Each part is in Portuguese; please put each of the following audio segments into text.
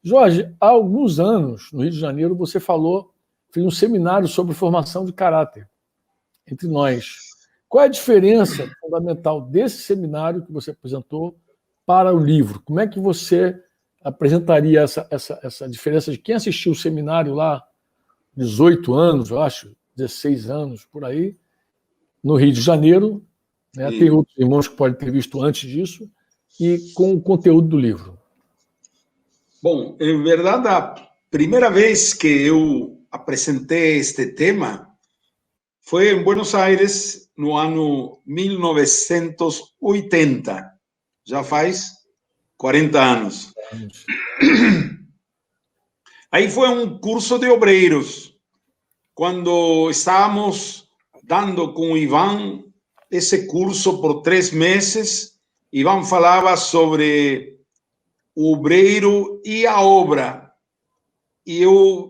Jorge, há alguns anos, no Rio de Janeiro, você fez um seminário sobre formação de caráter entre nós. Qual é a diferença fundamental desse seminário que você apresentou para o livro? Como é que você apresentaria essa diferença de quem assistiu o seminário lá, 18 anos, eu acho, 16 anos, por aí, no Rio de Janeiro, né? Tem outros irmãos que podem ter visto antes disso, e com o conteúdo do livro? Bom, em verdade, a primeira vez que eu apresentei este tema foi em Buenos Aires, no ano 1980. Já faz 40 anos. Aí foi um curso de obreiros, quando estávamos dando com o Ivan esse curso por 3 meses. Ivan falava sobre o obreiro e a obra. E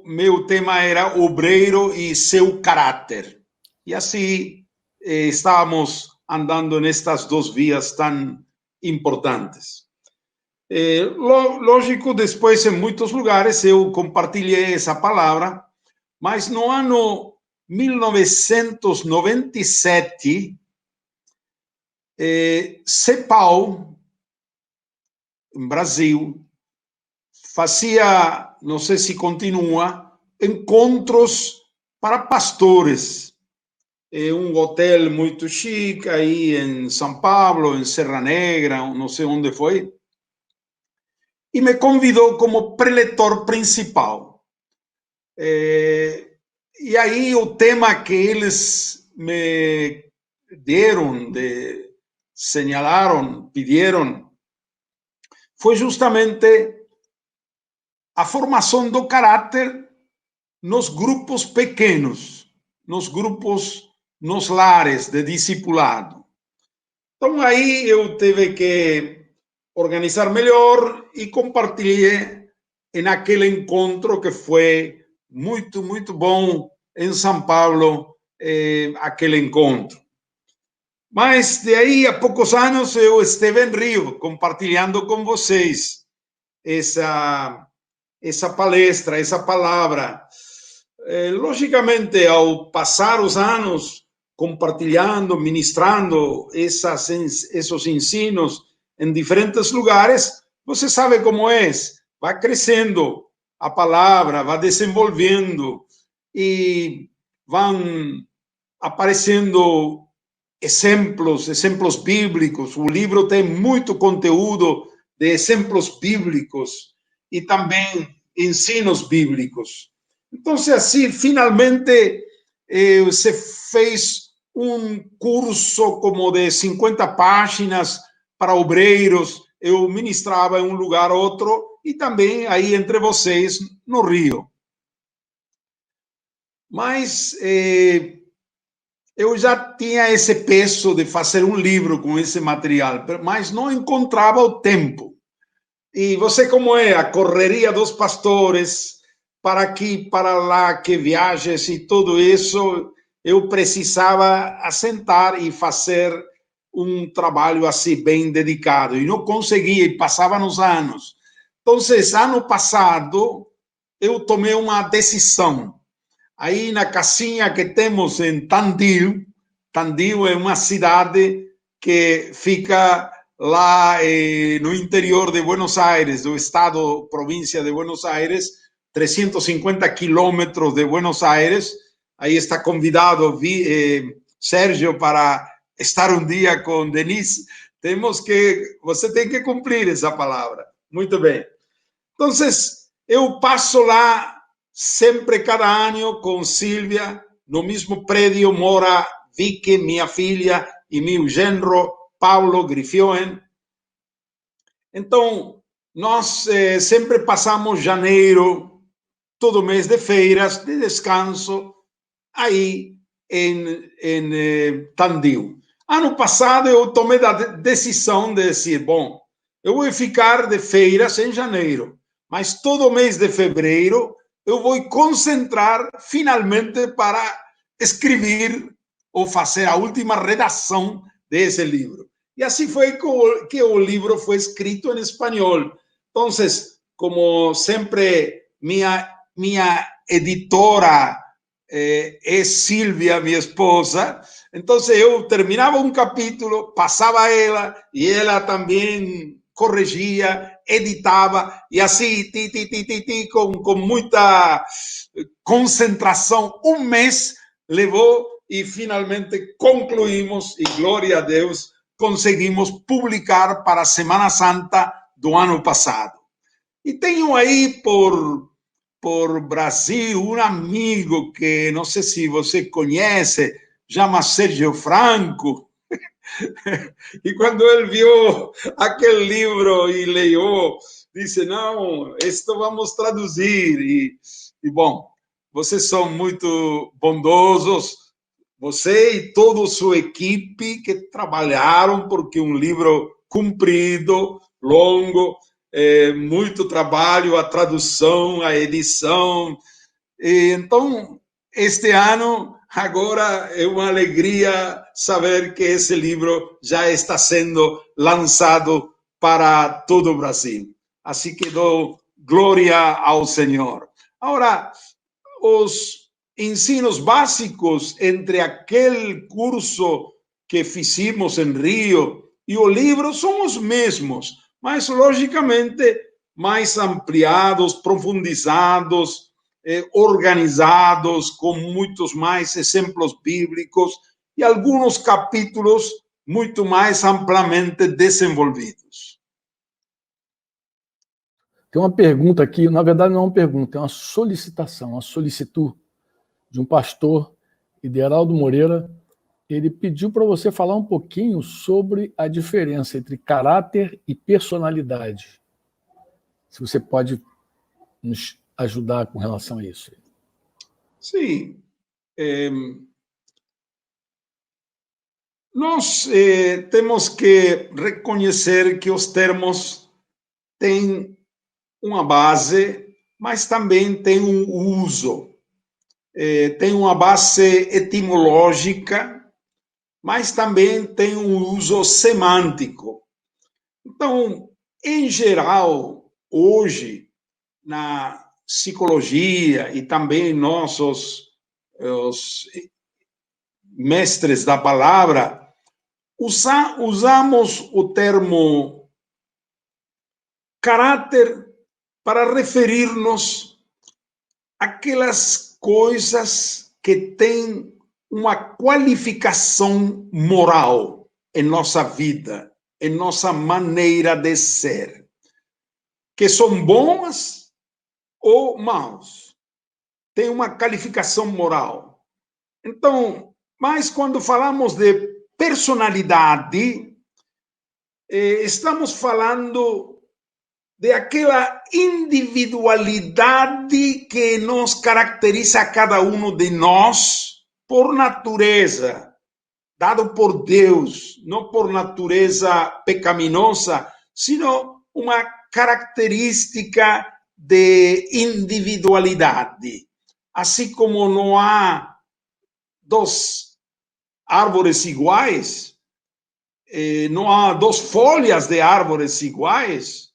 meu tema era obreiro e seu caráter. E assim estávamos andando nestas duas vias tão importantes. Lógico, depois em muitos lugares eu compartilhei essa palavra, mas no ano 1997, CEPAL, em Brasil, fazia, não sei se continua, encontros para pastores. Um hotel muito chique aí em São Paulo, em Serra Negra, não sei onde foi, e me convidou como preletor principal. E aí o tema que eles me deram, señalaram, pediram, foi justamente a formação do caráter nos grupos pequenos, nos lares de discipulado. Então aí eu tive que organizar melhor e compartilhei naquele encontro que foi muito, muito bom em São Paulo, aquele encontro. Mas de aí a poucos anos eu estive em Rio, compartilhando com vocês essa palestra, essa palavra. Logicamente, ao passar os anos, compartilhando, ministrando esses ensinos em diferentes lugares, você sabe como é, vai crescendo a palavra, vai desenvolvendo e vão aparecendo exemplos bíblicos. O livro tem muito conteúdo de exemplos bíblicos e também ensinos bíblicos. Então, assim, finalmente, se fez um curso como de 50 páginas para obreiros. Eu ministrava em um lugar ou outro e também aí entre vocês no Rio. Mas eu já tinha esse peso de fazer um livro com esse material, mas não encontrava o tempo. E você como é, a correria dos pastores, para aqui, para lá, que viagens e tudo isso, eu precisava assentar e fazer um trabalho assim bem dedicado. E não conseguia, e passavam os anos. Então, ano passado, eu tomei uma decisão. Aí na casinha que temos em Tandil, Tandil é uma cidade que fica lá no interior de Buenos Aires, do estado, província de Buenos Aires, 350 quilômetros de Buenos Aires. Aí está convidado Sérgio para estar um dia com Denise. Você tem que cumprir essa palavra. Muito bem. Então, eu passo lá sempre, cada ano, com Silvia. No mesmo prédio mora Vicky, minha filha, e meu genro, Paulo Grifioen. Então, nós sempre passamos janeiro, todo mês de feiras, de descanso, aí em Tandil. Ano passado, eu tomei a decisão de dizer, bom, eu vou ficar de feiras em janeiro, mas todo mês de fevereiro eu vou concentrar finalmente para escrever ou fazer a última redação desse livro. E assim foi que o livro foi escrito em espanhol. Então, como sempre, minha editora é Silvia, minha esposa. Então, eu terminava um capítulo, passava a ela, e ela também corrigia, editava, e assim, com muita concentração. Um mês levou e finalmente concluímos, e glória a Deus, conseguimos publicar para a Semana Santa do ano passado. E tenho aí por Brasil um amigo que não sei se você conhece, chama Sérgio Franco. E quando ele viu aquele livro e leu, disse, não, isto vamos traduzir. E bom, vocês são muito bondosos, você e toda a sua equipe que trabalharam, porque um livro comprido, longo, muito trabalho, a tradução, a edição. E, então, este ano, agora é uma alegria saber que esse livro já está sendo lançado para todo o Brasil. Assim que dou glória ao Senhor. Agora, os ensinos básicos entre aquele curso que fizemos em Rio e o livro são os mesmos, mas, logicamente, mais ampliados, profundizados, organizados, com muitos mais exemplos bíblicos e alguns capítulos muito mais amplamente desenvolvidos. Tem uma pergunta aqui, na verdade não é uma pergunta, é uma solicitação, uma solicitud de um pastor, Ideraldo Moreira. Ele pediu para você falar um pouquinho sobre a diferença entre caráter e personalidade. Se você pode nos ajudar com relação a isso. Sim. Nós temos que reconhecer que os termos têm uma base, mas também têm um uso. Tem uma base etimológica, mas também tem um uso semântico. Então, em geral, hoje, na psicologia e também nossos os mestres da palavra, usamos o termo caráter para referir-nos àquelas coisas que têm uma qualificação moral em nossa vida, em nossa maneira de ser, que são boas ou maus, tem uma qualificação moral. Então, mas quando falamos de personalidade, estamos falando de aquela individualidade que nos caracteriza a cada um de nós por natureza, dado por Deus, não por natureza pecaminosa, sino uma característica de individualidade. Assim como não há duas árvores iguais, não há duas folhas de árvores iguais,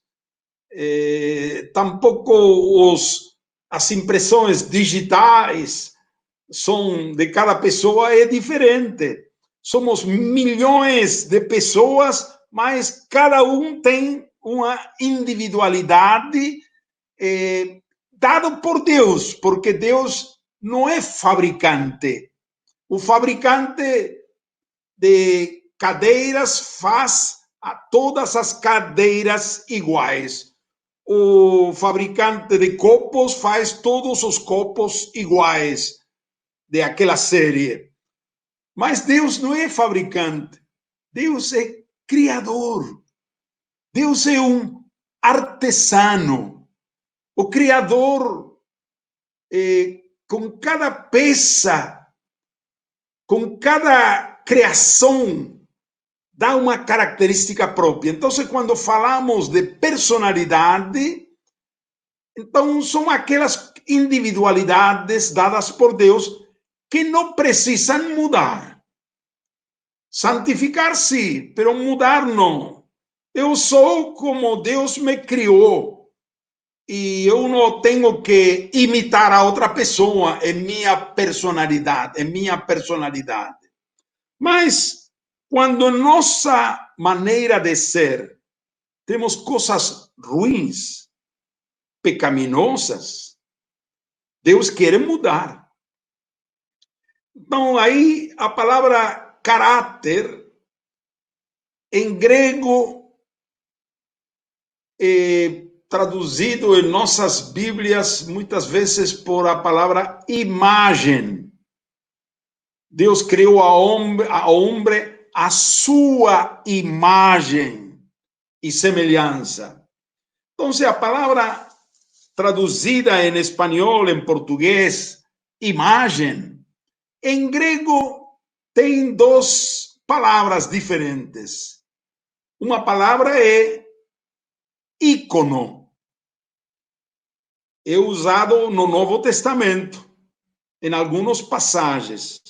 tampouco as impressões digitais são de cada pessoa é diferente. Somos milhões de pessoas, mas cada um tem uma individualidade dada por Deus, porque Deus não é fabricante. O fabricante de cadeiras faz a todas as cadeiras iguais. O fabricante de copos faz todos os copos iguais de aquela série. Mas Deus não é fabricante. Deus é criador. Deus é um artesano. O criador, com cada peça, com cada criação, dá uma característica própria. Então, quando falamos de personalidade, então são aquelas individualidades dadas por Deus que não precisam mudar. Santificar, sim, pero mudar não. Eu sou como Deus me criou. e eu não tenho que imitar a outra pessoa em minha personalidade, Mas, quando nossa maneira de ser temos coisas ruins, pecaminosas, Deus quer mudar. Então, aí a palavra caráter, em grego, traduzido em nossas Bíblias, muitas vezes por a palavra imagem. Deus criou a homem a sua imagem e semelhança. Então, a palavra traduzida em espanhol, em português, imagem, em grego tem duas palavras diferentes. Uma palavra é ícono, é usado no Novo Testamento, em algumas passagens.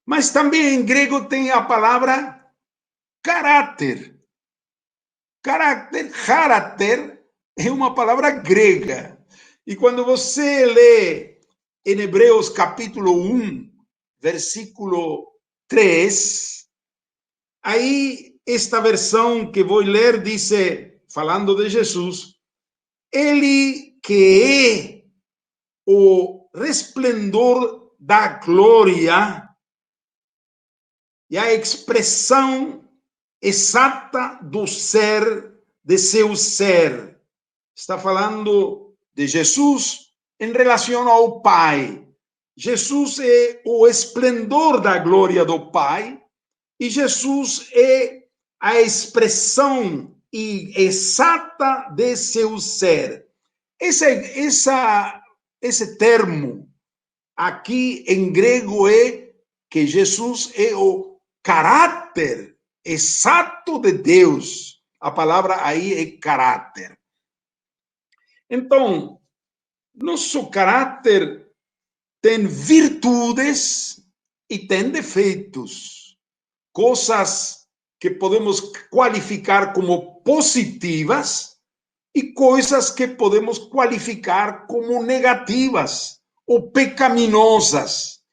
Mas também em grego tem a palavra caráter. Caráter é uma palavra grega. E quando você lê em Hebreus capítulo 1, versículo 3, aí esta versão que vou ler diz, falando de Jesus, ele que é o resplendor da glória e a expressão exata do ser, de seu ser. Está falando de Jesus em relação ao Pai. Jesus é o esplendor da glória do Pai e Jesus é a expressão exata de seu ser. Esse termo aqui em grego é que Jesus é o caráter exato de Deus. A palavra aí é caráter. Então, nosso caráter tem virtudes e tem defeitos. Coisas que podemos qualificar como positivas e coisas que podemos qualificar como negativas ou pecaminosas.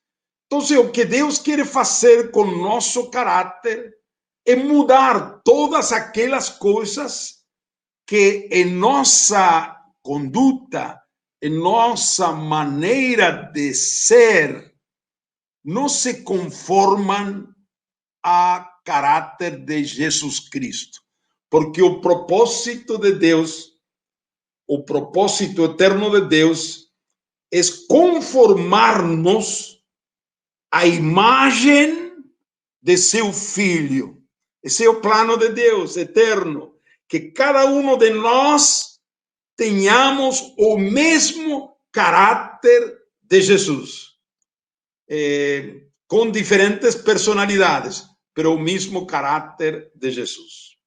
Então, o que Deus quer fazer com nosso caráter é mudar todas aquelas coisas que em nossa conduta, em nossa maneira de ser, não se conformam a caráter de Jesus Cristo. Porque o propósito de Deus, o propósito eterno de Deus, é conformar-nos à imagem de seu Filho. Esse é o plano de Deus eterno, que cada um de nós tenhamos o mesmo caráter de Jesus, com diferentes personalidades, mas o mesmo caráter de Jesus.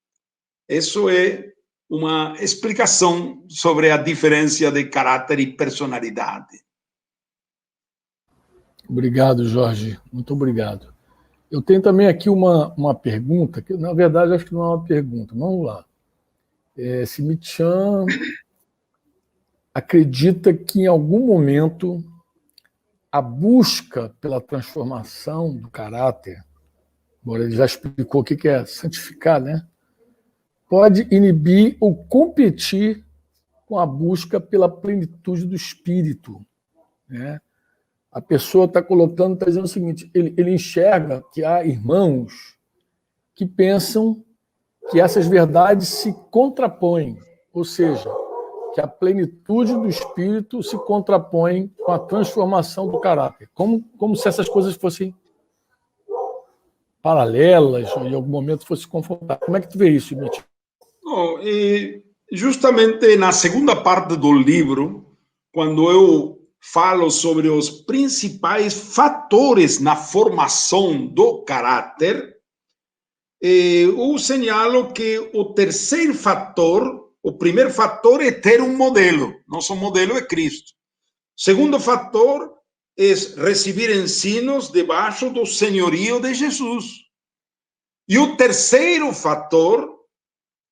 Isso é uma explicação sobre a diferença de caráter e personalidade. Obrigado, Jorge. Muito obrigado. Eu tenho também aqui uma pergunta, que na verdade acho que não é uma pergunta. Vamos lá. Smith-Chan acredita que em algum momento a busca pela transformação do caráter, embora ele já explicou o que é santificar, né? Pode inibir ou competir com a busca pela plenitude do espírito, né? A pessoa está colocando, está dizendo o seguinte, ele enxerga que há irmãos que pensam que essas verdades se contrapõem, ou seja, que a plenitude do espírito se contrapõe com a transformação do caráter, como se essas coisas fossem paralelas, ou em algum momento fossem confrontadas. Como é que tu vê isso, Mitch? Justamente na segunda parte do livro, quando eu falo sobre os principais fatores na formação do caráter, eu señalo que o terceiro fator, o primeiro fator é ter um modelo. Nosso modelo é Cristo. O segundo fator é receber ensinos debaixo do senhorio de Jesus. E o terceiro fator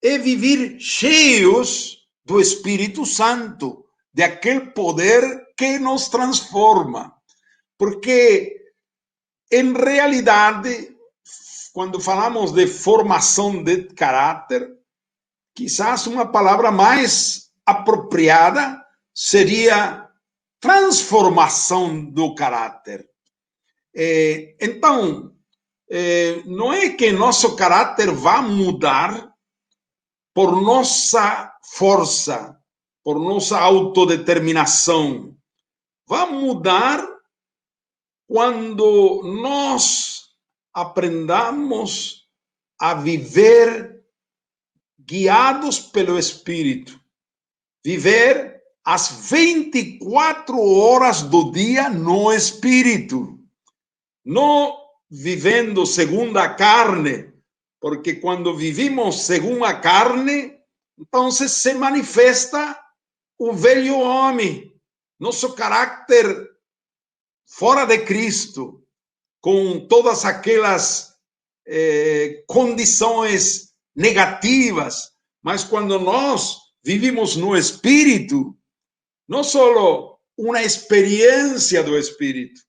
é viver cheios do Espírito Santo, de aquele poder que nos transforma. Porque, em realidade, quando falamos de formação de caráter, quizás uma palavra mais apropriada seria transformação do caráter. Então, não é que nosso caráter vá mudar por nossa força, por nossa autodeterminação. Vai mudar quando nós aprendamos a viver guiados pelo Espírito. Viver as 24 horas do dia no Espírito. Não vivendo segundo a carne, porque quando vivimos segundo a carne, então se manifesta o velho homem, nosso caráter fora de Cristo, com todas aquelas condições negativas. Mas quando nós vivimos no Espírito, não só uma experiência do Espírito,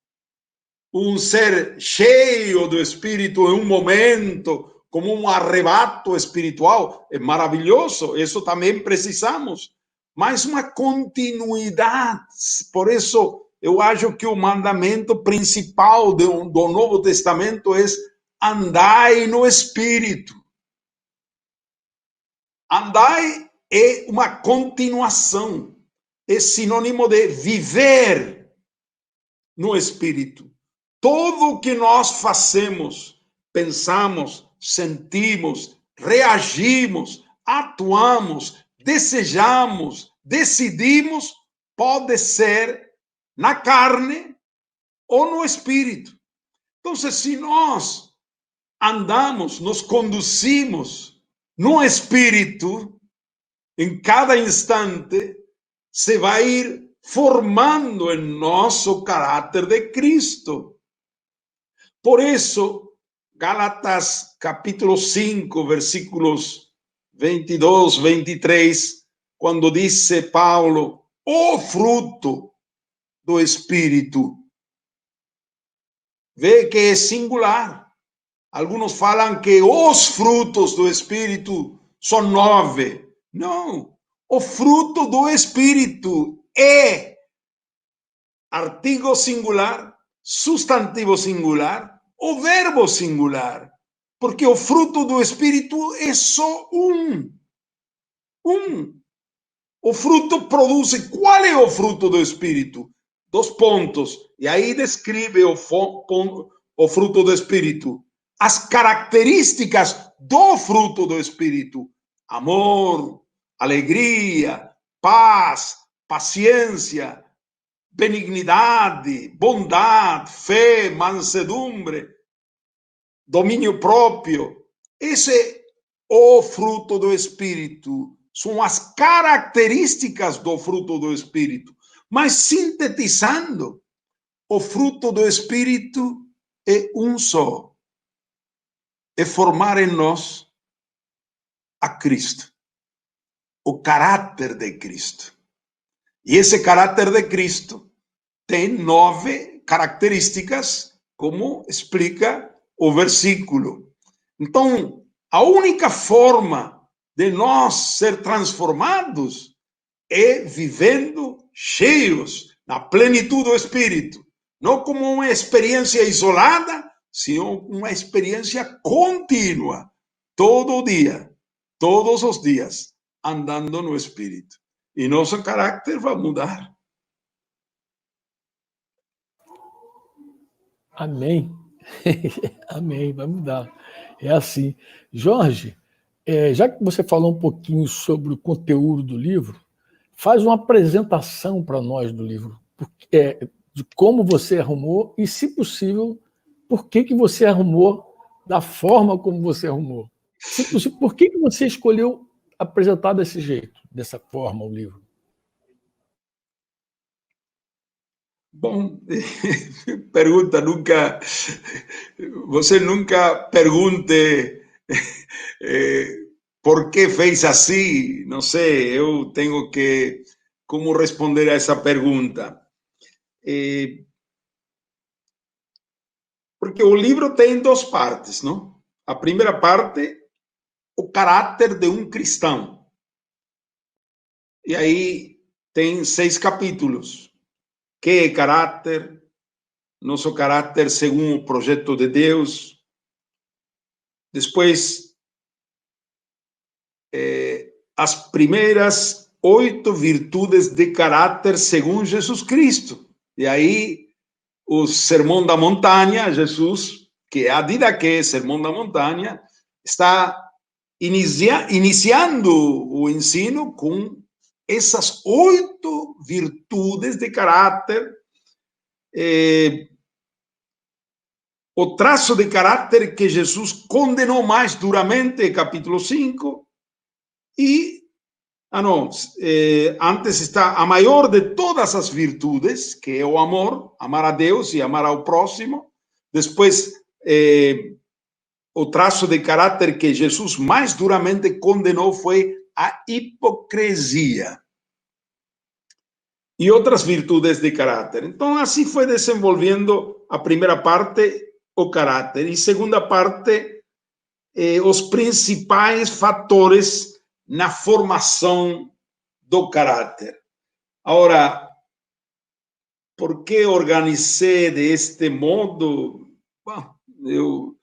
um ser cheio do Espírito em um momento, como um arrebato espiritual, é maravilhoso, isso também precisamos, mas uma continuidade. Por isso, eu acho que o mandamento principal do Novo Testamento é andai no Espírito. Andai é uma continuação, é sinônimo de viver no Espírito. Tudo o que nós fazemos, pensamos, sentimos, reagimos, atuamos, desejamos, decidimos, pode ser na carne ou no Espírito. Então, se nós andamos, nos conduzimos no Espírito, em cada instante, se vai ir formando em nós o caráter de Cristo. Por isso, Gálatas capítulo 5, versículos 22, 23, quando disse Paulo, o fruto do Espírito, vê que é singular. Alguns falam que os frutos do Espírito são 9. Não, o fruto do Espírito é artigo singular, substantivo singular, o verbo singular, porque o fruto do Espírito é só um. O fruto produz. Qual é o fruto do Espírito? 2 pontos. E aí descreve o fruto do Espírito. As características do fruto do Espírito: amor, alegria, paz, paciência, benignidade, bondade, fé, mansedumbre, domínio próprio. Esse é o fruto do Espírito. São as características do fruto do Espírito. Mas, sintetizando, o fruto do Espírito é um só. É formar em nós a Cristo. O caráter de Cristo. E esse caráter de Cristo tem 9 características, como explica o versículo. Então, a única forma de nós ser transformados é vivendo cheios na plenitude do Espírito. Não como uma experiência isolada, sino uma experiência contínua, todo dia, todos os dias, andando no Espírito. E nosso caráter vai mudar. Amém. Amém, vai mudar. É assim. Jorge, já que você falou um pouquinho sobre o conteúdo do livro, faz uma apresentação para nós do livro, de como você arrumou e, se possível, por que você arrumou da forma como você arrumou. Se possível, por que você escolheu apresentar desse jeito, dessa forma, o livro? Bom, pergunta nunca. Você nunca pergunte por que fez assim. Não sei, eu tenho que como responder a essa pergunta. Porque o livro tem duas partes, não? A primeira parte, o caráter de um cristão. E aí tem 6 capítulos. Que é caráter? Nosso caráter segundo o projeto de Deus. Depois, as primeiras 8 virtudes de caráter segundo Jesus Cristo. E aí, o Sermão da Montanha, Jesus, que é a didaquê, Sermão da Montanha, está iniciando o ensino com essas 8 virtudes de caráter, o traço de caráter que Jesus condenou mais duramente, capítulo 5, e, antes está a maior de todas as virtudes, que é o amor, amar a Deus e amar ao próximo. Depois, o traço de caráter que Jesus mais duramente condenou foi a hipocrisia e outras virtudes de caráter. Então, assim foi desenvolvendo a primeira parte, o caráter, e segunda parte, os principais fatores na formação do caráter. Agora, por que organizei deste modo? Bom, eu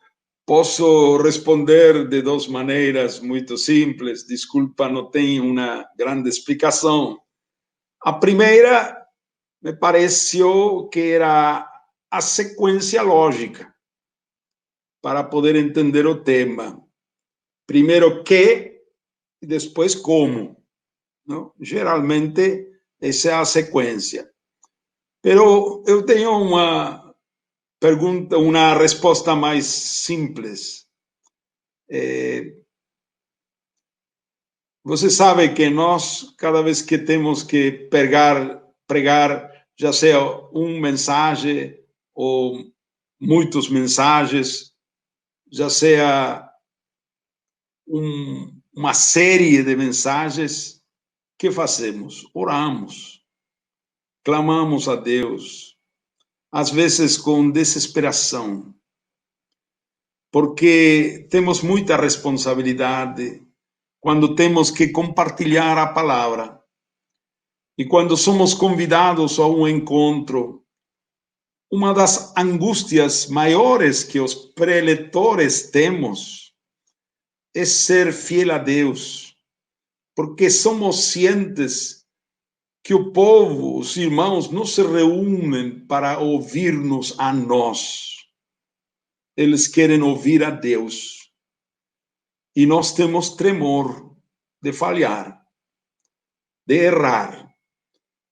posso responder de 2 maneiras muito simples. Desculpa, não tenho uma grande explicação. A primeira me pareceu que era a sequência lógica para poder entender o tema. Primeiro que e depois como. Não? Geralmente, essa é a sequência. Pero eu tenho uma pergunta, uma resposta mais simples. Você sabe que nós, cada vez que temos que pregar, já seja mensagem ou muitas mensagens, já seja uma série de mensagens, que fazemos? Oramos, clamamos a Deus, às vezes com desesperação, porque temos muita responsabilidade quando temos que compartilhar a palavra. E quando somos convidados a um encontro, uma das angústias maiores que os preletores temos é ser fiel a Deus, porque somos cientes que o povo, os irmãos, não se reúnem para ouvir-nos a nós. Eles querem ouvir a Deus. E nós temos tremor de falhar, de errar.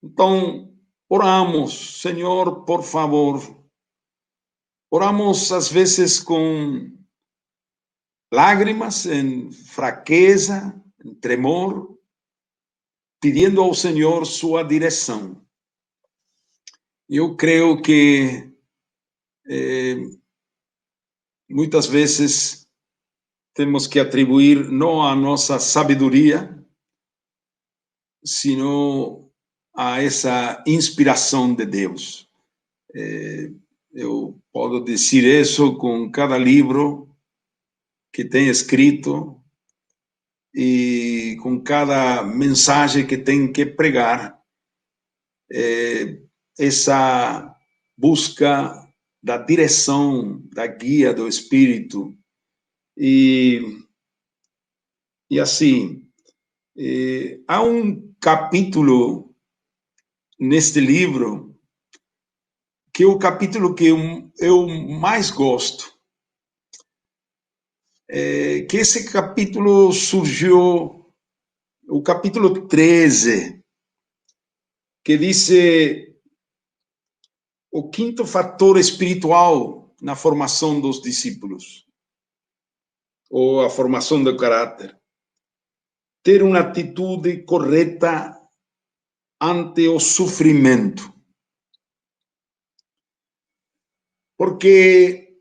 Então, oramos, Senhor, por favor. Oramos às vezes com lágrimas, em fraqueza, em tremor, pedindo ao Senhor sua direção. Eu creio que muitas vezes temos que atribuir não a nossa sabedoria, sino a essa inspiração de Deus. Eu posso dizer isso com cada livro que tem escrito e com cada mensagem que tem que pregar, essa busca da direção, da guia do Espírito. E assim, há um capítulo neste livro que é o capítulo que eu mais gosto. Que esse capítulo surgiu, o capítulo 13, que diz o quinto fator espiritual na formação dos discípulos, ou a formação do caráter. Ter uma atitude correta ante o sofrimento. Porque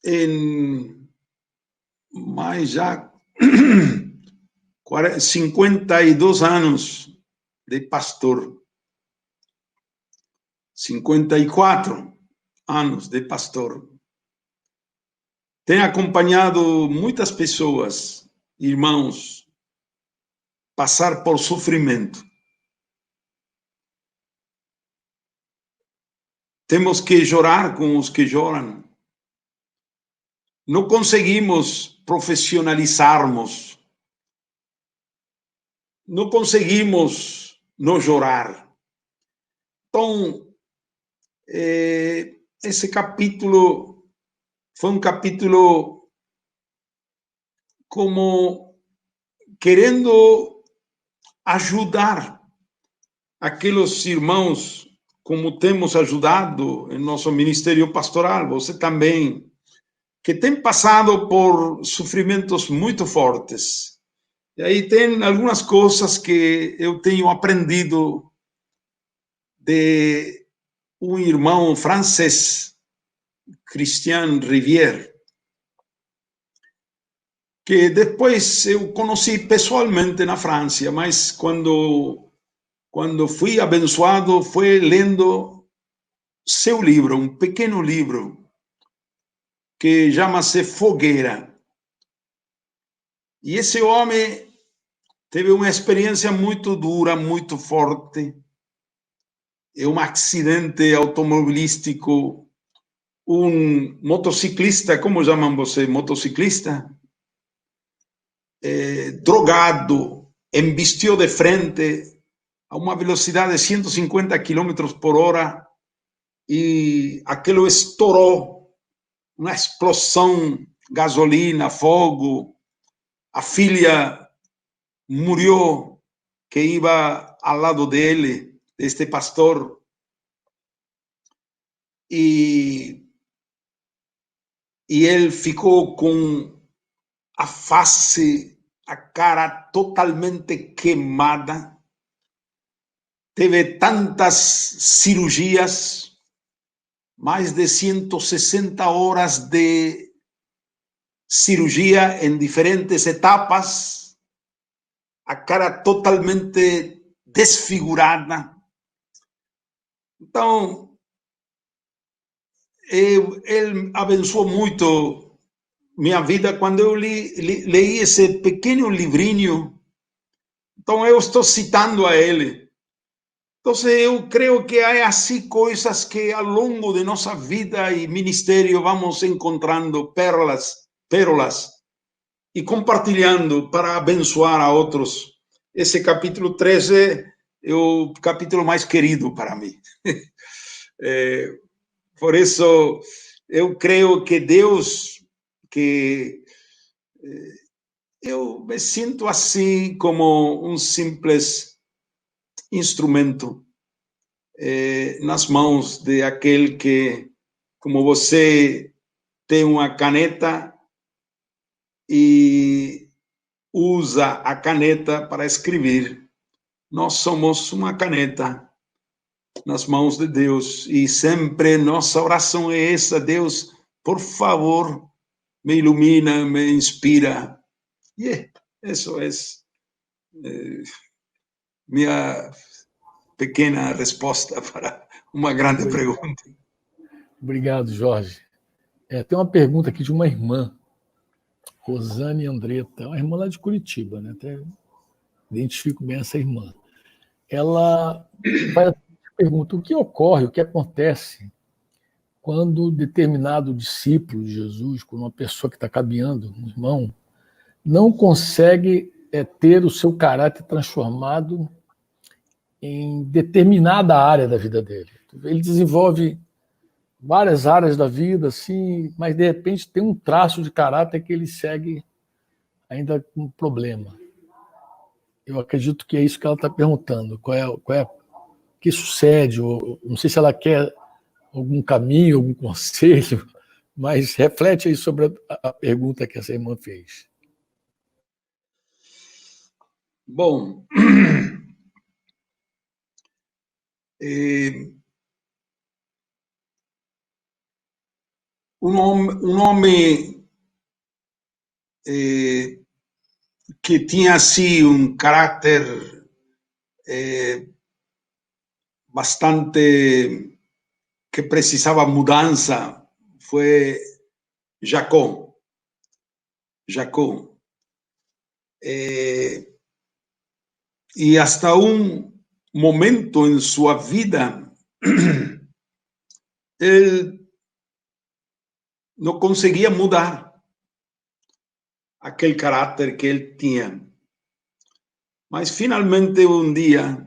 em mais já 52 anos de pastor. 54 anos de pastor. Tenho acompanhado muitas pessoas, irmãos, passar por sofrimento. Temos que chorar com os que choram. Não conseguimos profissionalizarmos. Não conseguimos não chorar. Então, esse capítulo foi um capítulo como querendo ajudar aqueles irmãos, como temos ajudado em nosso ministério pastoral, você também, que tem passado por sofrimentos muito fortes. E aí tem algumas coisas que eu tenho aprendido de um irmão francês, Christian Rivière, que depois eu conheci pessoalmente na França, mas quando fui abençoado foi lendo seu livro, um pequeno livro que chama-se Fogueira. E esse homem teve uma experiência muito dura, muito forte. É um acidente automobilístico, um motociclista, como chamam você? Motociclista? Drogado, embistiu de frente a uma velocidade de 150 km por hora e aquilo estourou, uma explosão, gasolina, fogo. A filha morreu, que ia ao lado dele, deste pastor. E ele ficou com a face, a cara totalmente queimada. Teve tantas cirurgias, mais de 160 horas de cirurgia em diferentes etapas, a cara totalmente desfigurada. Então, ele abençoou muito minha vida quando eu li esse pequeno livrinho. Então, eu estou citando a ele. Então, eu creio que há assim coisas que ao longo de nossa vida e ministério vamos encontrando pérolas e compartilhando para abençoar a outros. Esse capítulo 13 é o capítulo mais querido para mim. Por isso, eu creio que Deus, que eu me sinto assim como um simples instrumento nas mãos de aquele que, como você tem uma caneta e usa a caneta para escrever, nós somos uma caneta nas mãos de Deus e sempre nossa oração é essa: Deus, por favor, me ilumina, me inspira. E isso é minha pequena resposta para uma grande pergunta. Obrigado, Jorge. Tem uma pergunta aqui de uma irmã, Rosane Andretta, uma irmã lá de Curitiba, né? Até identifico bem essa irmã. Ela pergunta: o que ocorre, o que acontece quando determinado discípulo de Jesus, quando uma pessoa que está caminhando, um irmão, não consegue ter o seu caráter transformado em determinada área da vida dele? Ele desenvolve várias áreas da vida, assim, mas de repente tem um traço de caráter que ele segue ainda com um problema. Eu acredito que é isso que ela está perguntando. Qual é o que sucede? Ou, não sei se ela quer algum caminho, algum conselho, mas reflete aí sobre a pergunta que essa irmã fez. Bom, um homem que tinha assim um caráter bastante que precisava mudança foi Jacó. E hasta um momento em sua vida, ele não conseguia mudar aquele caráter que ele tinha. Mas finalmente um dia,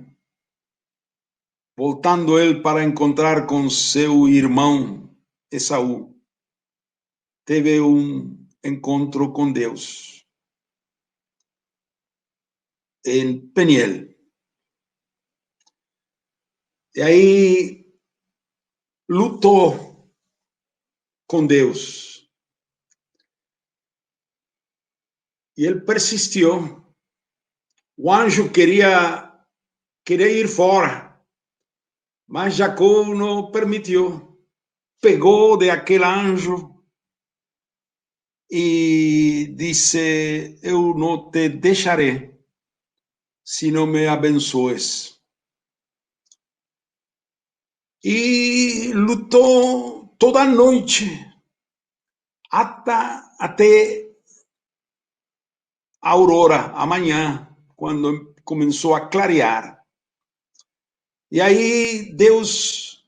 voltando ele para encontrar com seu irmão Esaú, teve um encontro com Deus em Peniel. E aí lutou com Deus. E ele persistiu. O anjo queria ir fora, mas Jacó não permitiu. Pegou de aquele anjo e disse: eu não te deixarei se não me abençoes. E lutou toda a noite, até a aurora, amanhã, quando começou a clarear. E aí Deus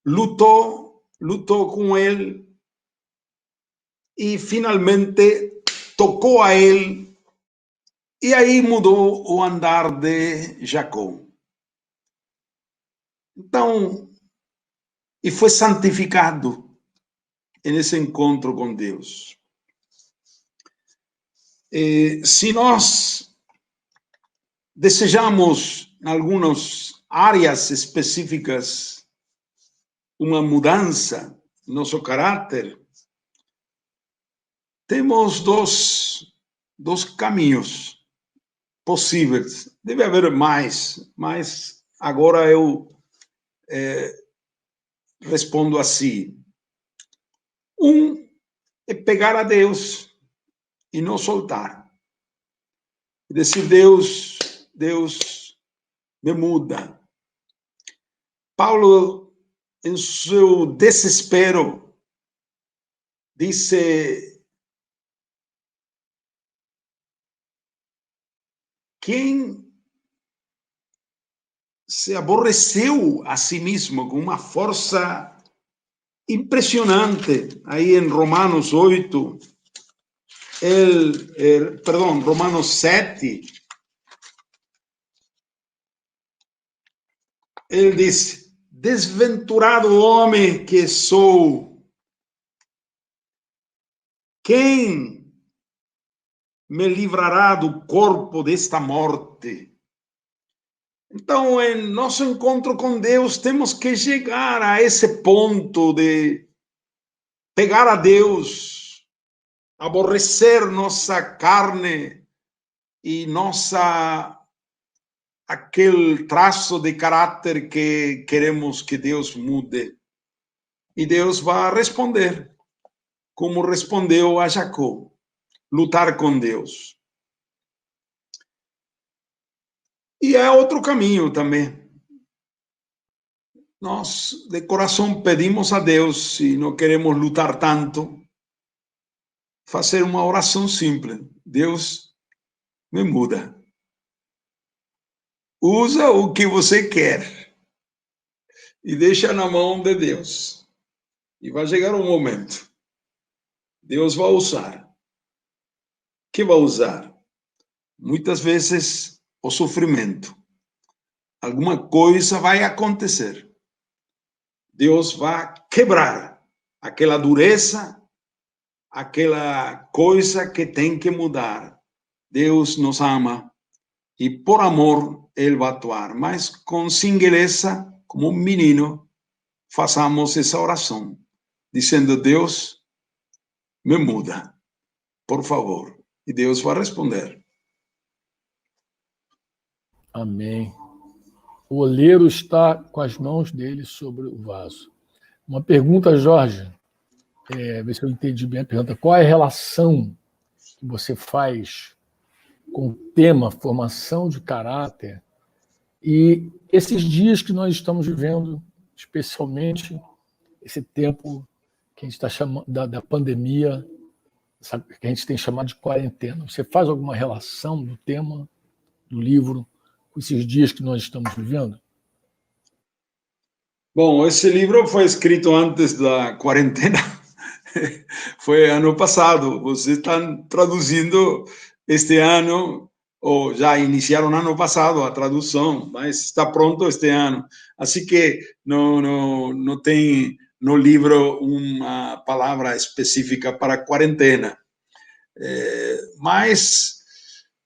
lutou com ele e finalmente tocou a ele. E aí mudou o andar de Jacó. Então, e foi santificado nesse encontro com Deus. Se nós desejamos, em algumas áreas específicas, uma mudança no nosso caráter, temos dois caminhos possíveis. Deve haver mais, mas agora eu respondo assim. Um é pegar a Deus e não soltar. E dizer: Deus me muda. Paulo, em seu desespero, disse: quem se aborreceu a si mesmo com uma força impressionante, aí em Romanos 8, Romanos 7, ele diz: desventurado homem que sou, quem me livrará do corpo desta morte? Então, em nosso encontro com Deus, temos que chegar a esse ponto de pegar a Deus, aborrecer nossa carne e aquele traço de caráter que queremos que Deus mude. E Deus vai responder, como respondeu a Jacó, lutar com Deus. E é outro caminho também. Nós, de coração, pedimos a Deus, se não queremos lutar tanto, fazer uma oração simples. Deus, me muda. Usa o que você quer e deixa na mão de Deus. E vai chegar um momento. Deus vai usar. Que vai usar? Muitas vezes o sofrimento. Alguma coisa vai acontecer. Deus vai quebrar aquela dureza, aquela coisa que tem que mudar. Deus nos ama e por amor Ele vai atuar. Mas com singeleza, como um menino, façamos essa oração, dizendo: Deus, me muda, por favor. E Deus vai responder. Amém. O oleiro está com as mãos dele sobre o vaso. Uma pergunta, Jorge, ver se eu entendi bem a pergunta. Qual é a relação que você faz com o tema formação de caráter E esses dias que nós estamos vivendo, especialmente esse tempo que a gente está chamando da pandemia, sabe, que a gente tem chamado de quarentena. Você faz alguma relação do tema do livro com esses dias que nós estamos vivendo? Bom, esse livro foi escrito antes da quarentena. Foi ano passado. Vocês estão traduzindo este ano, ou já iniciaram ano passado a tradução, mas está pronto este ano. Assim que não tem no livro uma palavra específica para quarentena. Mas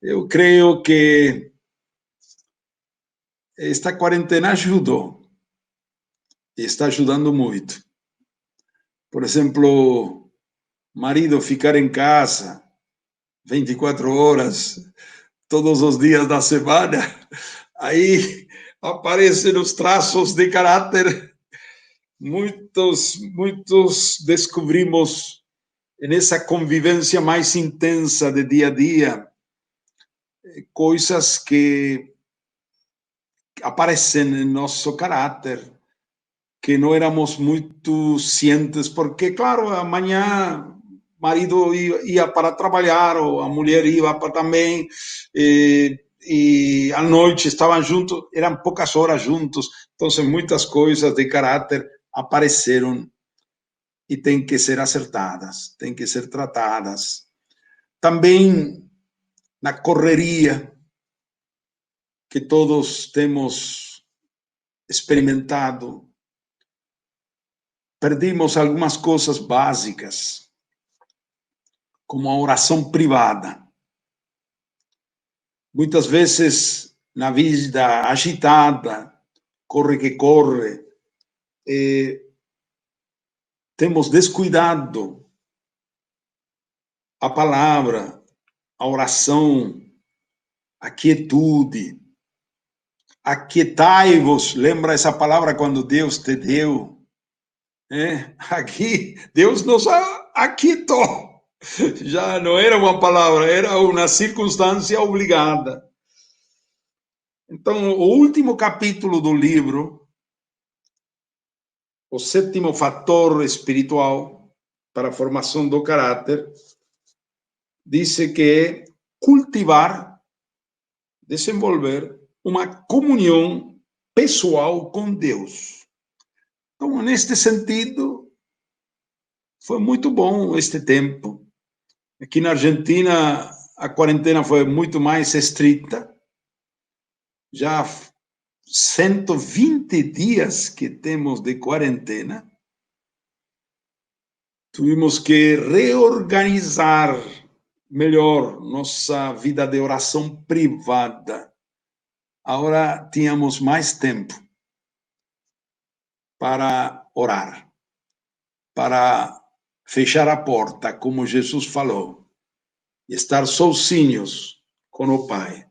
eu creio que esta quarentena ajudou. E está ajudando muito. Por exemplo, marido ficar em casa 24 horas, todos os dias da semana, aí aparecem os traços de caráter. Muitos descobrimos nessa convivência mais intensa de dia a dia, coisas que aparecem em nosso caráter, que não éramos muito cientes, porque, claro, amanhã o marido ia para trabalhar, ou a mulher ia para também, e à noite estavam juntos, eram poucas horas juntos, então muitas coisas de caráter apareceram e têm que ser acertadas, têm que ser tratadas. Também na correria que todos temos experimentado, perdimos algumas coisas básicas, como a oração privada. Muitas vezes, na vida agitada, corre que corre, temos descuidado a palavra, a oração, a quietude. Aquietai-vos, lembra essa palavra quando Deus te deu? Aqui, Deus nos aquietou. Já não era uma palavra, era uma circunstância obrigada. Então, o último capítulo do livro, o sétimo fator espiritual para a formação do caráter, diz que é cultivar, desenvolver uma comunhão pessoal com Deus. Então, neste sentido, foi muito bom este tempo. Aqui na Argentina, a quarentena foi muito mais estrita. Já 120 dias que temos de quarentena. Tivemos que reorganizar melhor nossa vida de oração privada. Agora tínhamos mais tempo para orar, para fechar a porta, como Jesus falou, e estar sozinhos com o Pai.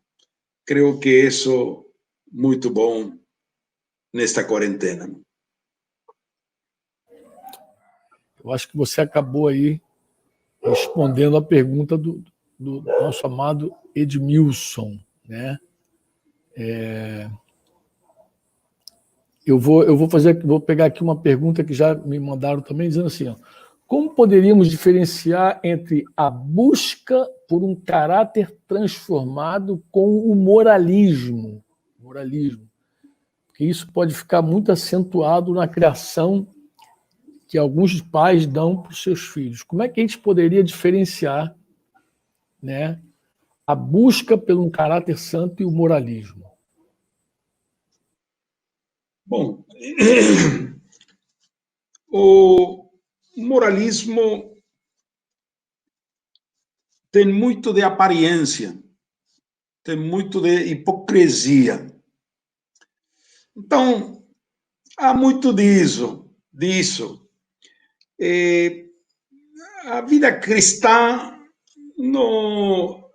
Creio que isso é muito bom nesta quarentena. Eu acho que você acabou aí respondendo a pergunta do nosso amado Edmilson, né? Eu vou pegar aqui uma pergunta que já me mandaram também, dizendo assim, ó, como poderíamos diferenciar entre a busca por um caráter transformado com o moralismo? Porque isso pode ficar muito acentuado na criação que alguns pais dão para os seus filhos. Como é que a gente poderia diferenciar, né, a busca por um caráter santo e o moralismo? Bom, o moralismo tem muito de aparência, tem muito de hipocrisia. Então, há muito disso. A vida cristã não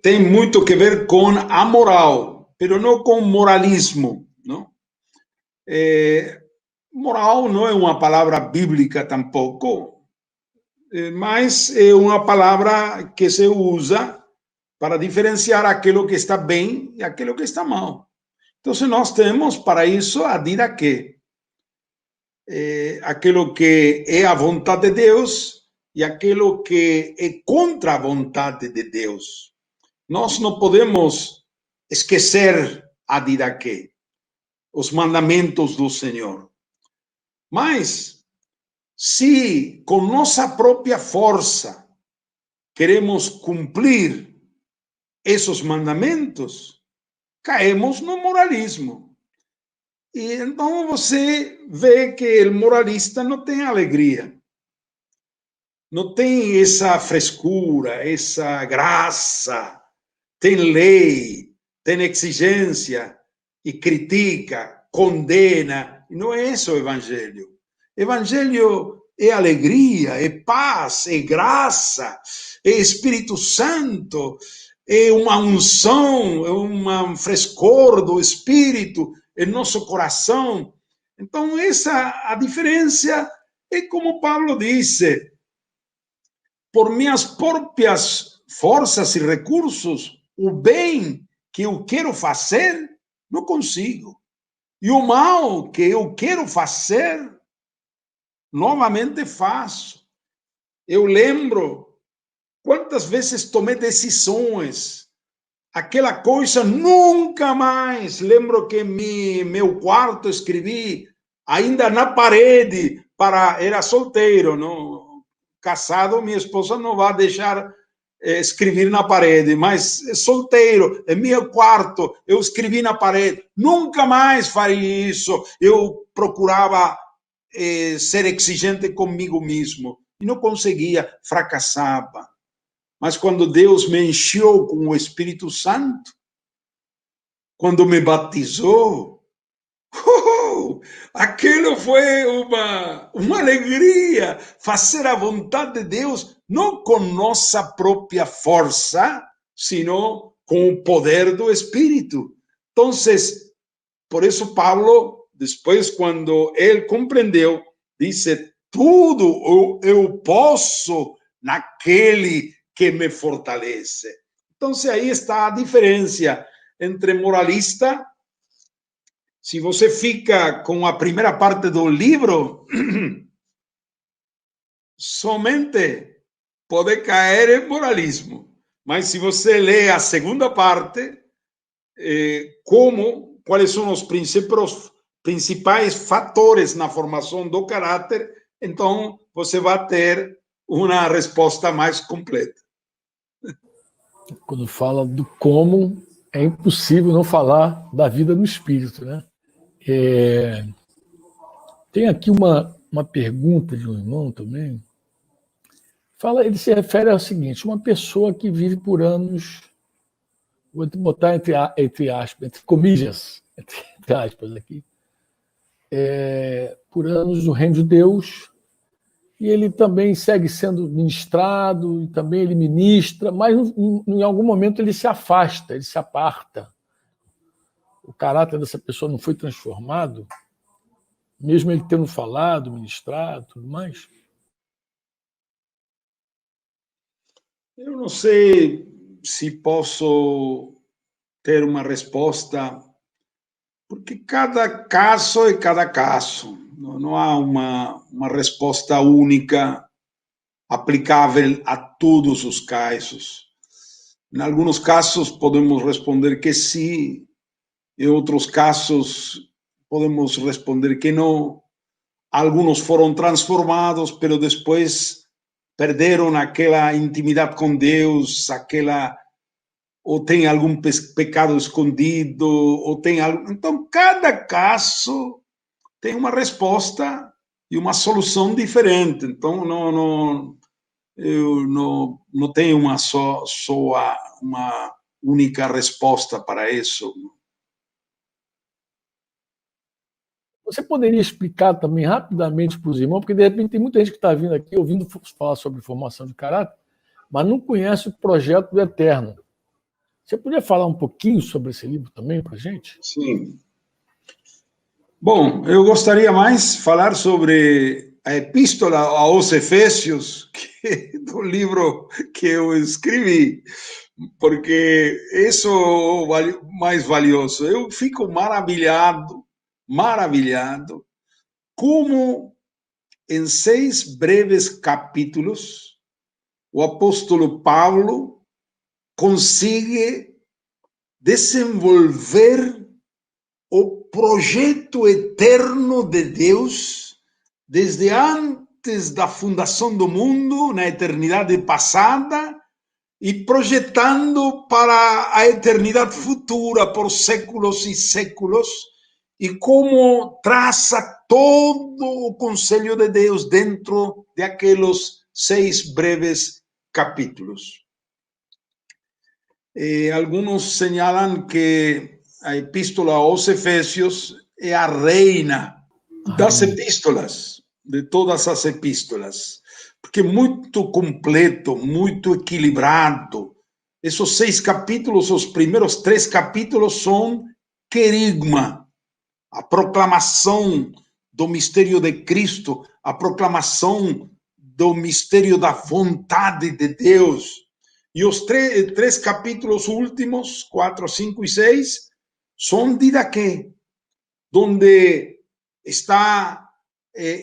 tem muito que ver com a moral, mas não com moralismo, não? Moral não é uma palavra bíblica tampouco, mas é uma palavra que se usa para diferenciar aquilo que está bem e aquilo que está mal. Então, nós temos para isso a didaquê, aquilo que é a vontade de Deus e aquilo que é contra a vontade de Deus. Nós não podemos esquecer a didaquê, os mandamentos do Senhor. Mas, se com nossa própria força queremos cumprir esses mandamentos, caímos no moralismo. E então você vê que o moralista não tem alegria, não tem essa frescura, essa graça, tem lei, tem exigência e critica, condena. Não é isso o evangelho. Evangelho é alegria, é paz, é graça, é Espírito Santo, é uma unção, é um frescor do Espírito em nosso coração. Então, a diferença é como Paulo disse: por minhas próprias forças e recursos, o bem que eu quero fazer, não consigo. E o mal que eu quero fazer, novamente faço. Eu lembro quantas vezes tomei decisões, aquela coisa nunca mais. Lembro que meu quarto escrevi ainda na parede, era solteiro, não casado, minha esposa não vai deixar escrever na parede, mas solteiro, em meu quarto, eu escrevi na parede, nunca mais faria isso. Eu procurava ser exigente comigo mesmo, e não conseguia, fracassava. Mas quando Deus me encheu com o Espírito Santo, quando me batizou, aquilo foi uma alegria, fazer a vontade de Deus, não com nossa própria força, sino com o poder do Espírito. Então, por isso Paulo, depois, quando ele compreendeu, disse: tudo eu posso naquele que me fortalece. Então, aí está a diferença entre moralista. Se você fica com a primeira parte do livro, somente pode cair em moralismo. Mas se você lê a segunda parte, quais são os principais fatores na formação do caráter, então você vai ter uma resposta mais completa. Quando fala do como, é impossível não falar da vida no espírito, né? Tem aqui uma pergunta de um irmão também. Ele se refere ao seguinte: uma pessoa que vive por anos, vou botar entre aspas, entre comillas, entre aspas aqui, por anos no reino de Deus, e ele também segue sendo ministrado, e também ele ministra, mas em algum momento ele se afasta, ele se aparta. O caráter dessa pessoa não foi transformado, mesmo ele tendo falado, ministrado, tudo mais? Eu não sei se posso ter uma resposta, porque cada caso é cada caso. Não há uma resposta única aplicável a todos os casos. Em alguns casos podemos responder que sim, em outros casos podemos responder que não. Alguns foram transformados, mas depois perderam aquela intimidade com Deus, ou tem algum pecado escondido, ou tem algo. Então, cada caso tem uma resposta e uma solução diferente. Então, eu não tenho uma única resposta para isso. Você poderia explicar também rapidamente para os irmãos, porque de repente tem muita gente que está vindo aqui ouvindo falar sobre formação de caráter, mas não conhece o projeto do Eterno. Você poderia falar um pouquinho sobre esse livro também para a gente? Sim. Bom, eu gostaria mais de falar sobre a Epístola aos Efésios, do livro que eu escrevi. porque isso é o mais valioso. Eu fico maravilhado, maravilhado, como em 6 breves capítulos o apóstolo Paulo consegue desenvolver o projeto eterno de Deus desde antes da fundação do mundo, na eternidade passada, e projetando para a eternidade futura, por séculos e séculos, e como traça todo o conselho de Deus dentro de aqueles 6 breves capítulos. Alguns señalam que a epístola aos Efésios é a reina das epístolas, de todas as epístolas, porque é muito completo, muito equilibrado. Esses 6 capítulos, os primeiros 3 capítulos são querigma, a proclamação do mistério de Cristo, a proclamação do mistério da vontade de Deus. E os 3 capítulos últimos, 4, 5 e 6, são de Didaqué, onde está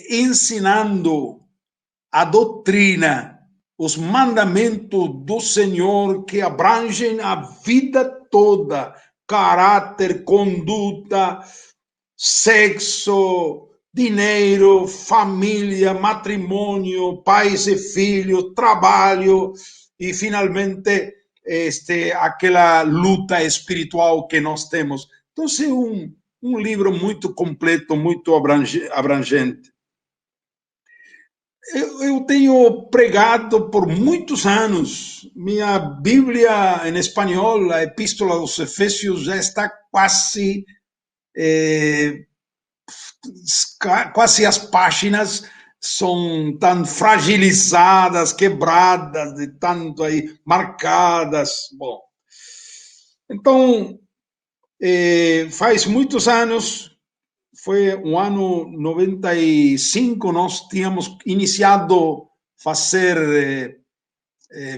ensinando a doutrina, os mandamentos do Senhor que abrangem a vida toda, caráter, conduta, sexo, dinheiro, família, matrimônio, pais e filhos, trabalho e, finalmente, aquela luta espiritual que nós temos. Então, é um livro muito completo, muito abrangente. Eu tenho pregado por muitos anos. Minha Bíblia em espanhol, a Epístola aos Efésios, já está quase as páginas são tão fragilizadas, quebradas, de tanto aí, marcadas. Bom, então, faz muitos anos, foi o ano 95, nós tínhamos iniciado a fazer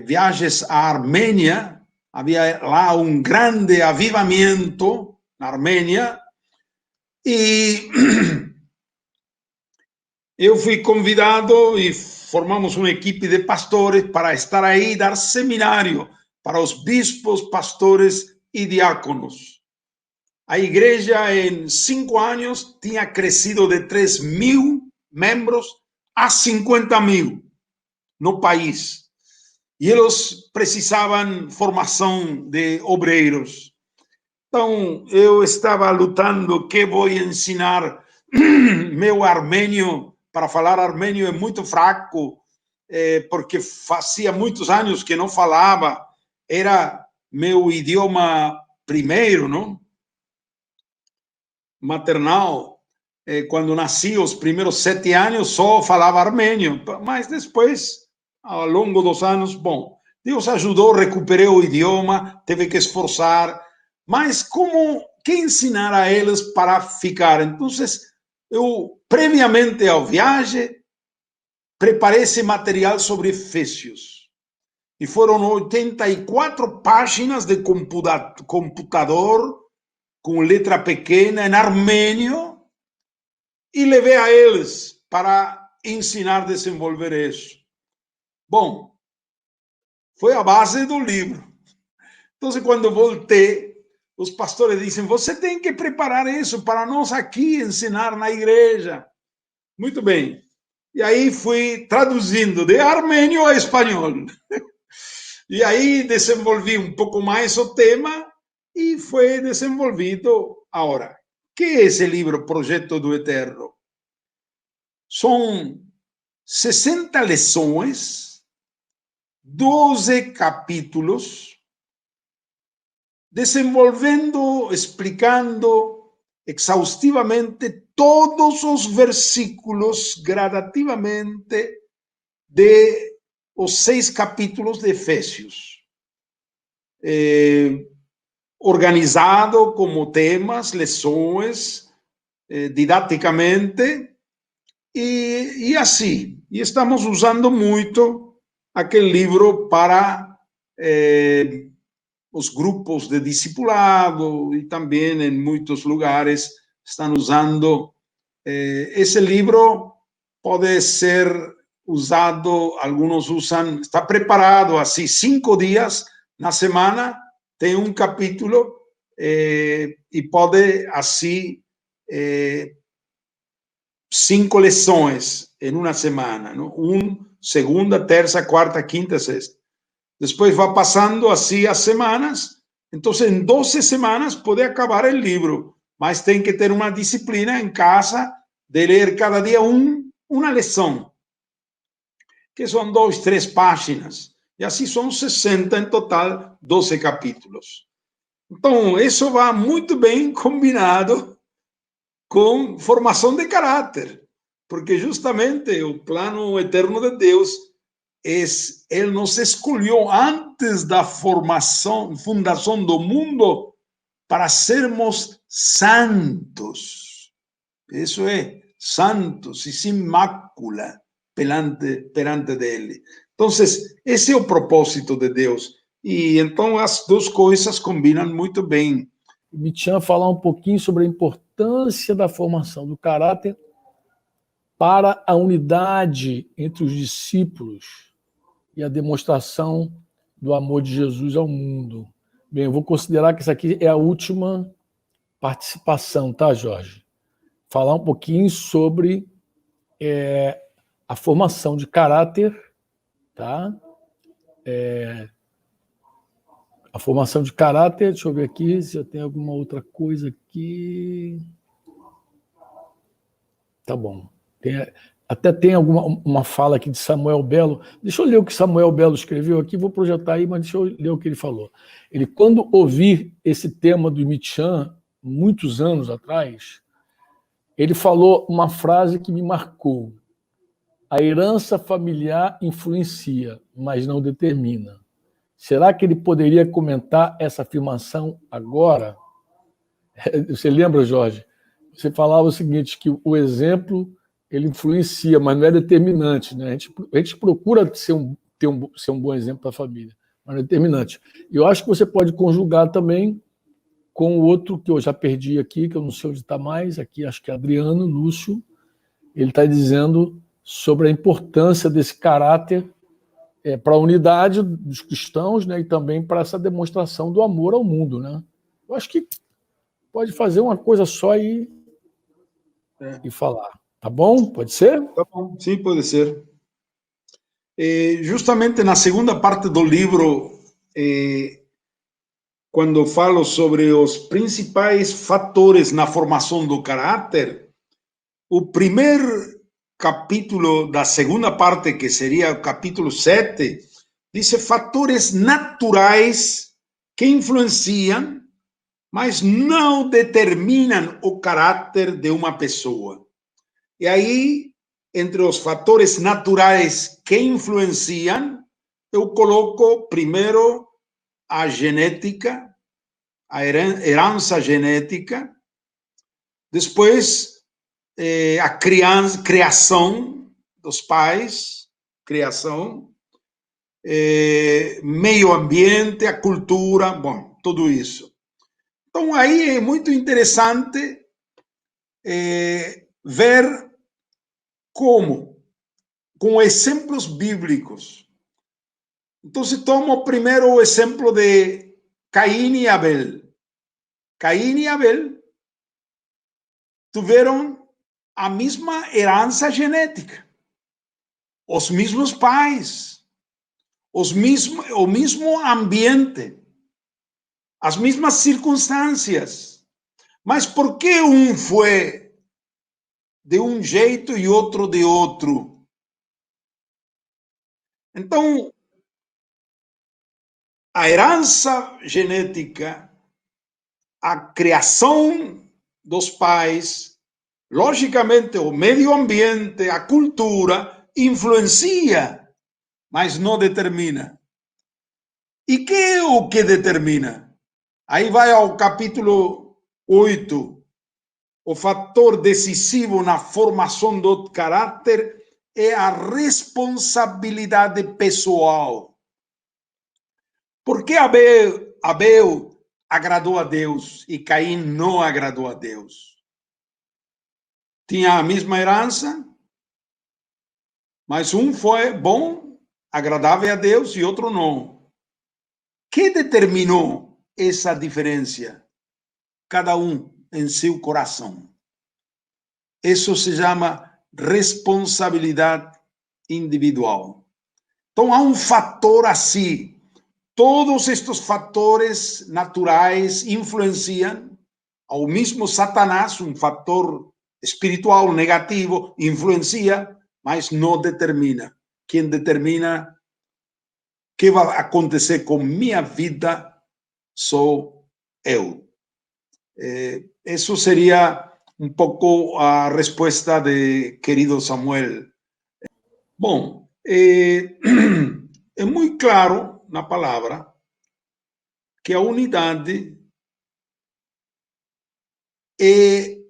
viagens à Armênia, havia lá um grande avivamento na Armênia, e eu fui convidado e formamos uma equipe de pastores para estar aí e dar seminário para os bispos, pastores e diáconos. A igreja, em 5 anos, tinha crescido de 3.000 membros a 50.000 no país. E eles precisavam formação de obreiros. Então, eu estava lutando que vou ensinar meu armênio. Para falar armênio é muito fraco, porque fazia muitos anos que não falava. Era meu idioma primeiro, não? Maternal. Quando nasci, os primeiros 7 anos, só falava armênio. Mas depois, ao longo dos anos, bom, Deus ajudou, recuperei o idioma, teve que esforçar. Mas como que ensinar a eles para ficar? Então, eu, previamente à viagem, preparei esse material sobre Efésios. E foram 84 páginas de computador, com letra pequena, em armênio, e levei a eles para ensinar a desenvolver isso. Bom, foi a base do livro. Então, quando voltei, os pastores dizem, você tem que preparar isso para nós aqui ensinar na igreja. Muito bem. E aí fui traduzindo de armênio a espanhol. E aí desenvolvi um pouco mais o tema e foi desenvolvido agora. O que é esse livro, Projeto do Eterno? São 60 lições, 12 capítulos, desenvolvendo, explicando exaustivamente todos os versículos gradativamente de os 6 capítulos de Efésios, organizado como temas, lições, didaticamente, e assim. E estamos usando muito aquele livro para os grupos de discipulado e também em muitos lugares estão usando. Esse livro pode ser usado, alguns usam, está preparado assim, 5 dias na semana, tem um capítulo e pode assim 5 lições em uma semana, não? Segunda, terça, quarta, quinta, sexta. Depois vai passando assim as semanas, então em 12 semanas pode acabar o livro, mas tem que ter uma disciplina em casa de ler cada dia uma lição, que são 2, 3 páginas, e assim são 60 em total, 12 capítulos. Então, isso vai muito bem combinado com formação de caráter, porque justamente o plano eterno de Deus ele nos escolheu antes da fundação do mundo para sermos santos. Isso é, santos e sem mácula perante dele. Então, esse é o propósito de Deus. E então as duas coisas combinam muito bem. Michan falar um pouquinho sobre a importância da formação do caráter para a unidade entre os discípulos e a demonstração do amor de Jesus ao mundo. Bem, eu vou considerar que essa aqui é a última participação, tá, Jorge? Falar um pouquinho sobre a formação de caráter, tá? A formação de caráter, deixa eu ver aqui se eu tenho alguma outra coisa aqui. Tá bom. Até tem uma fala aqui de Samuel Belo. Deixa eu ler o que Samuel Belo escreveu aqui, vou projetar aí, mas deixa eu ler o que ele falou. Ele, quando ouvir esse tema do Michan, muitos anos atrás, ele falou uma frase que me marcou. A herança familiar influencia, mas não determina. Será que ele poderia comentar essa afirmação agora? Você lembra, Jorge? Você falava o seguinte, que o exemplo ele influencia, mas não é determinante, né? A gente procura ser um bom exemplo para a família, mas não é determinante. E eu acho que você pode conjugar também com o outro que eu já perdi aqui, que eu não sei onde está mais, aqui acho que é Adriano Lúcio, ele está dizendo sobre a importância desse caráter para a unidade dos cristãos, né, e também para essa demonstração do amor ao mundo, né? Eu acho que pode fazer uma coisa só e falar. Tá bom? Pode ser? Tá bom, sim, pode ser. Justamente na segunda parte do livro, quando falo sobre os principais fatores na formação do caráter, o primeiro capítulo da segunda parte, que seria o capítulo 7, diz fatores naturais que influenciam, mas não determinam o caráter de uma pessoa. E aí, entre os fatores naturais que influenciam, eu coloco primeiro a genética, a herança genética, depois a criação dos pais, meio ambiente, a cultura, bom, tudo isso. Então, aí é muito interessante ver como, com exemplos bíblicos. Então, se toma primeiro o exemplo de Caim e Abel. Caim e Abel tiveram a mesma herança genética, os mesmos pais, o mesmo ambiente, as mesmas circunstâncias. Mas por que um foi de um jeito e outro de outro? Então, a herança genética, a criação dos pais, logicamente o meio ambiente, a cultura, influencia, mas não determina. E que é o que determina? Aí vai ao capítulo 8. O fator decisivo na formação do caráter é a responsabilidade pessoal. Por que Abel Abel agradou a Deus e Caim não agradou a Deus. Tinha a mesma herança, mas um foi bom, agradável a Deus e outro não. Que determinou essa diferença? Cada um em seu coração. Isso se chama responsabilidade individual. Então há um fator assim. Todos estes fatores naturais influenciam ao mesmo Satanás, um fator espiritual negativo, influencia, mas não determina. Quem determina o que vai acontecer com minha vida sou eu. Isso seria um pouco a resposta de querido Samuel. Bom, é muito claro na palavra que a unidade é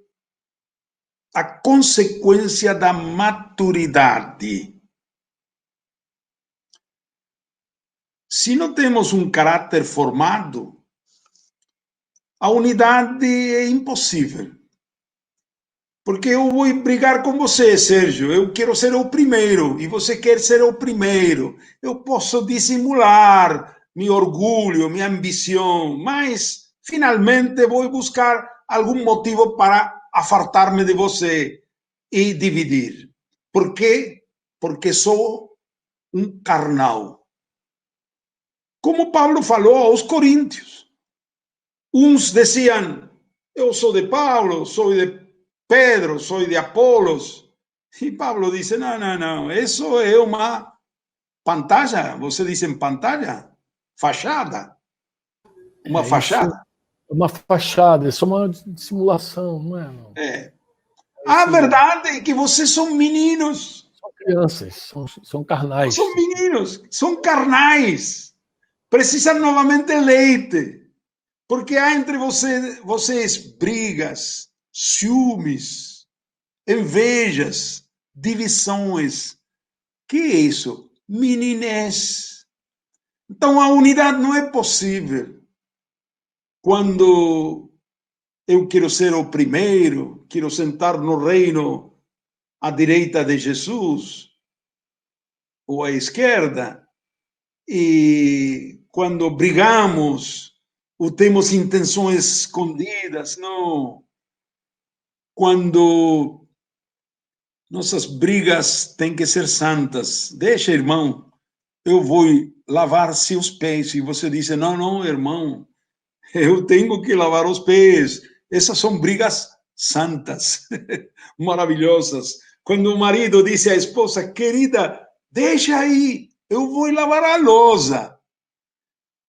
a consequência da maturidade. Se não temos um caráter formado, a unidade é impossível. Porque eu vou brigar com você, Sérgio. Eu quero ser o primeiro e você quer ser o primeiro. Eu posso dissimular meu orgulho, minha ambição, mas finalmente vou buscar algum motivo para afastar-me de você e dividir. Por quê? Porque sou um carnal. Como Paulo falou aos Coríntios. Uns diziam, eu sou de Paulo, sou de Pedro, sou de Apolos. E Pablo disse, não, isso é uma pantalla. Você diz em pantalla? Fachada. Uma fachada. É uma fachada, é só uma simulação, não é? Não. A verdade é que vocês são meninos. São crianças, são carnais. São meninos, são carnais. Precisam novamente leite. Porque há entre vocês brigas, ciúmes, invejas, divisões. Que é isso? Meninés. Então a unidade não é possível quando eu quero ser o primeiro, quero sentar no reino à direita de Jesus ou à esquerda, e quando brigamos ou temos intenções escondidas, não. Quando nossas brigas têm que ser santas. Deixa, irmão, eu vou lavar seus pés. E você diz, não, irmão, eu tenho que lavar os pés. Essas são brigas santas, maravilhosas. Quando o marido disse à esposa, querida, deixa aí, eu vou lavar a louça.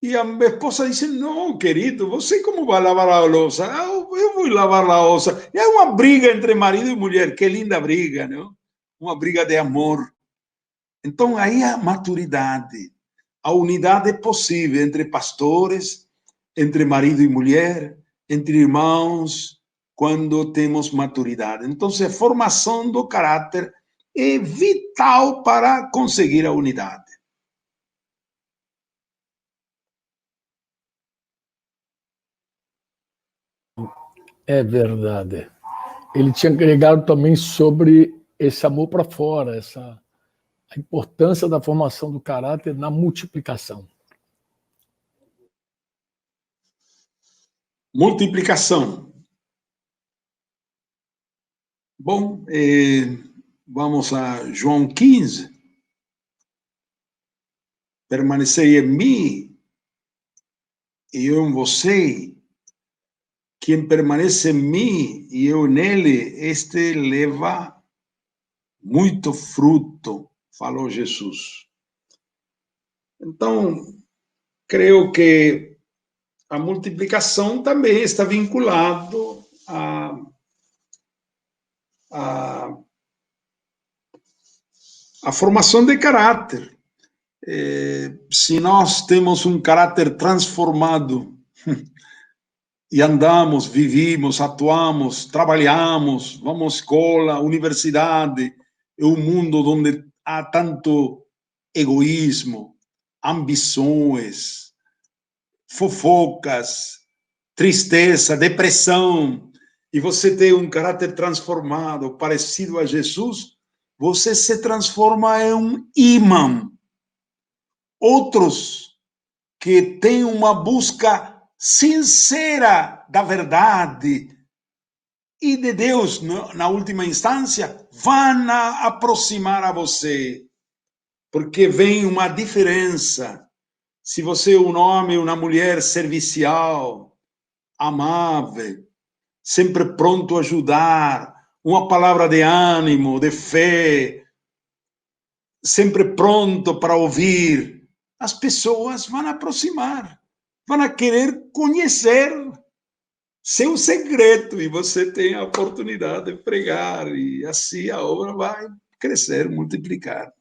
E a esposa disse, não, querido, você como vai lavar a louça? Eu vou lavar a louça. E é uma briga entre marido e mulher, que linda briga, não? Uma briga de amor. Então, aí a maturidade, a unidade é possível entre pastores, entre marido e mulher, entre irmãos, quando temos maturidade. Então, a formação do caráter é vital para conseguir a unidade. É verdade. Ele tinha agregado também sobre esse amor para fora, a importância da formação do caráter na multiplicação. Multiplicação. Bom, vamos a João 15. Permanecei em mim e eu em você. Quem permanece em mim e eu nele, este leva muito fruto, falou Jesus. Então, creio que a multiplicação também está vinculado a formação de caráter. Se nós temos um caráter transformado e andamos, vivimos, atuamos, trabalhamos, vamos à escola, universidade, é um mundo onde há tanto egoísmo, ambições, fofocas, tristeza, depressão, e você tem um caráter transformado, parecido a Jesus, você se transforma em um imã. Outros que têm uma busca sincera da verdade e de Deus, na última instância, vão aproximar a você, porque vem uma diferença. Se você é um homem, uma mulher servicial, amável, sempre pronto a ajudar, uma palavra de ânimo, de fé, sempre pronto para ouvir, as pessoas vão aproximar, vão querer conhecer seu segredo, e você tem a oportunidade de pregar, e assim a obra vai crescer, multiplicar.